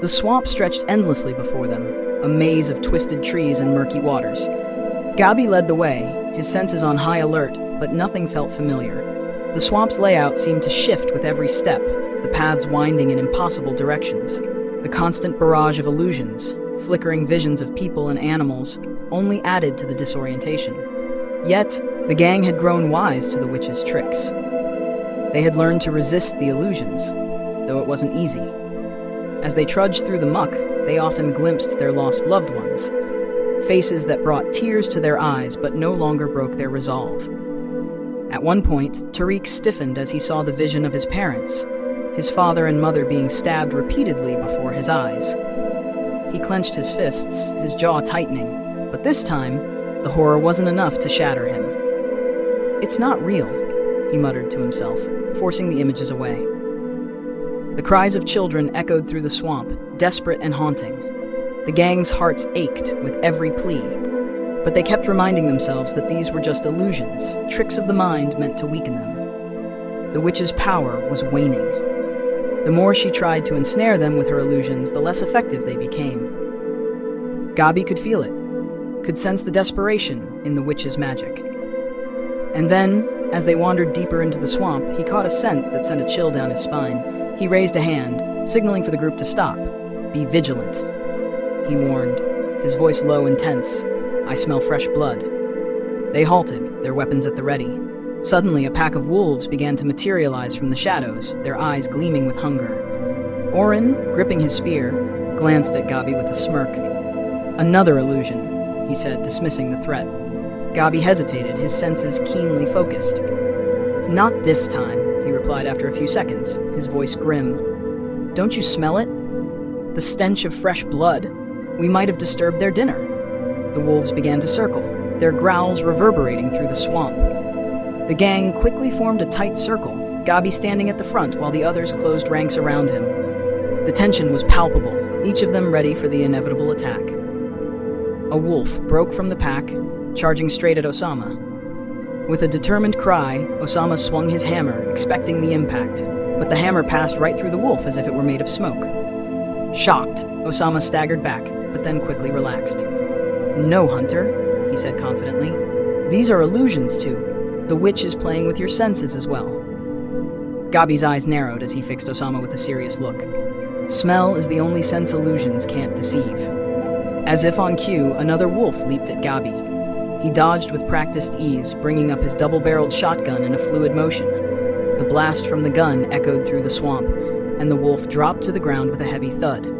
The swamp stretched endlessly before them, a maze of twisted trees and murky waters. Gabi led the way, his senses on high alert, but nothing felt familiar. The swamp's layout seemed to shift with every step, the paths winding in impossible directions. The constant barrage of illusions, flickering visions of people and animals, only added to the disorientation. Yet, the gang had grown wise to the witch's tricks. They had learned to resist the illusions, though it wasn't easy. As they trudged through the muck, they often glimpsed their lost loved ones, faces that brought tears to their eyes but no longer broke their resolve. At one point, Tariq stiffened as he saw the vision of his parents, his father and mother being stabbed repeatedly before his eyes. He clenched his fists, his jaw tightening, but this time, the horror wasn't enough to shatter him. "It's not real," he muttered to himself, forcing the images away. The cries of children echoed through the swamp, desperate and haunting. The gang's hearts ached with every plea, but they kept reminding themselves that these were just illusions, tricks of the mind meant to weaken them. The witch's power was waning. The more she tried to ensnare them with her illusions, the less effective they became. Gabi could feel it, could sense the desperation in the witch's magic. And then, as they wandered deeper into the swamp, he caught a scent that sent a chill down his spine. He raised a hand, signaling for the group to stop. "Be vigilant," he warned, his voice low and tense. "I smell fresh blood." They halted, their weapons at the ready. Suddenly, a pack of wolves began to materialize from the shadows, their eyes gleaming with hunger. Oren, gripping his spear, glanced at Gabi with a smirk. "Another illusion," he said, dismissing the threat. Gabi hesitated, his senses keenly focused. "Not this time," he replied after a few seconds, his voice grim. "Don't you smell it? The stench of fresh blood. We might have disturbed their dinner." The wolves began to circle, their growls reverberating through the swamp. The gang quickly formed a tight circle, Gabi standing at the front while the others closed ranks around him. The tension was palpable, each of them ready for the inevitable attack. A wolf broke from the pack, charging straight at Osama. With a determined cry, Osama swung his hammer, expecting the impact, but the hammer passed right through the wolf as if it were made of smoke. Shocked, Osama staggered back, but then quickly relaxed. "No, Hunter," he said confidently. "These are illusions too. The witch is playing with your senses as well." Gabi's eyes narrowed as he fixed Osama with a serious look. Smell is the only sense illusions can't deceive. As if on cue, another wolf leaped at Gabi. He dodged with practiced ease, bringing up his double-barreled shotgun in a fluid motion. The blast from the gun echoed through the swamp, and the wolf dropped to the ground with a heavy thud.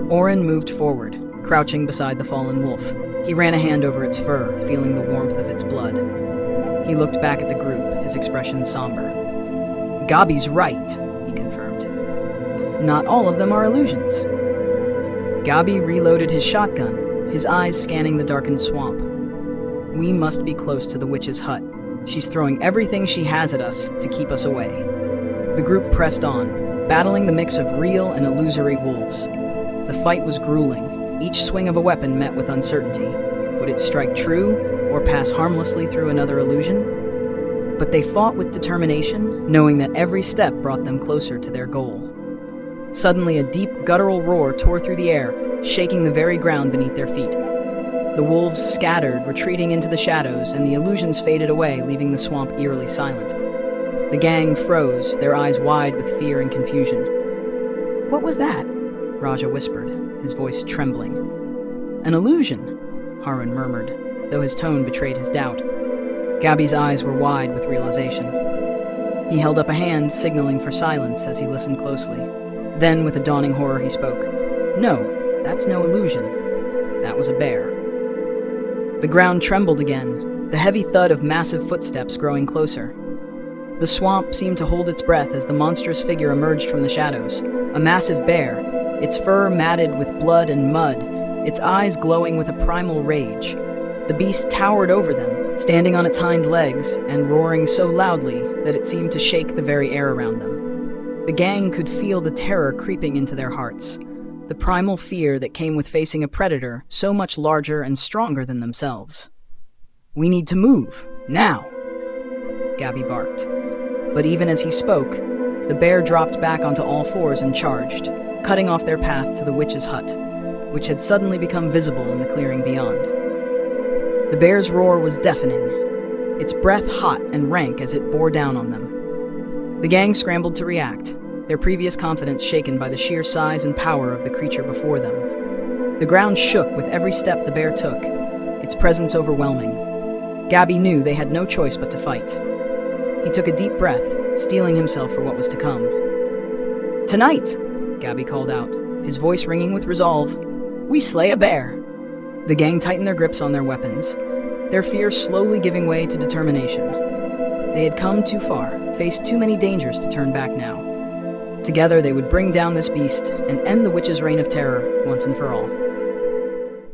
Oren moved forward, crouching beside the fallen wolf. He ran a hand over its fur, feeling the warmth of its blood. He looked back at the group, his expression somber. "Gabi's right," he confirmed. "Not all of them are illusions." Gabi reloaded his shotgun, his eyes scanning the darkened swamp. "We must be close to the witch's hut. She's throwing everything she has at us to keep us away." The group pressed on, battling the mix of real and illusory wolves. The fight was grueling, each swing of a weapon met with uncertainty. Would it strike true, or pass harmlessly through another illusion? But they fought with determination, knowing that every step brought them closer to their goal. Suddenly, a deep, guttural roar tore through the air, shaking the very ground beneath their feet. The wolves scattered, retreating into the shadows, and the illusions faded away, leaving the swamp eerily silent. The gang froze, their eyes wide with fear and confusion. "What was that?" Raja whispered, his voice trembling. "An illusion," Harun murmured, though his tone betrayed his doubt. Gabi's eyes were wide with realization. He held up a hand, signaling for silence as he listened closely. Then, with a dawning horror, he spoke. "No, that's no illusion. That was a bear." The ground trembled again, the heavy thud of massive footsteps growing closer. The swamp seemed to hold its breath as the monstrous figure emerged from the shadows. A massive bear, its fur matted with blood and mud, its eyes glowing with a primal rage. The beast towered over them, standing on its hind legs and roaring so loudly that it seemed to shake the very air around them. The gang could feel the terror creeping into their hearts, the primal fear that came with facing a predator so much larger and stronger than themselves. "We need to move, now," Gabi barked. But even as he spoke, the bear dropped back onto all fours and charged, cutting off their path to the witch's hut, which had suddenly become visible in the clearing beyond. The bear's roar was deafening, its breath hot and rank as it bore down on them. The gang scrambled to react, their previous confidence shaken by the sheer size and power of the creature before them. The ground shook with every step the bear took, its presence overwhelming. Gabi knew they had no choice but to fight. He took a deep breath, steeling himself for what was to come. "Tonight," Gabi called out, his voice ringing with resolve, "we slay a bear." The gang tightened their grips on their weapons, their fear slowly giving way to determination. They had come too far, faced too many dangers to turn back now. Together they would bring down this beast and end the witch's reign of terror once and for all.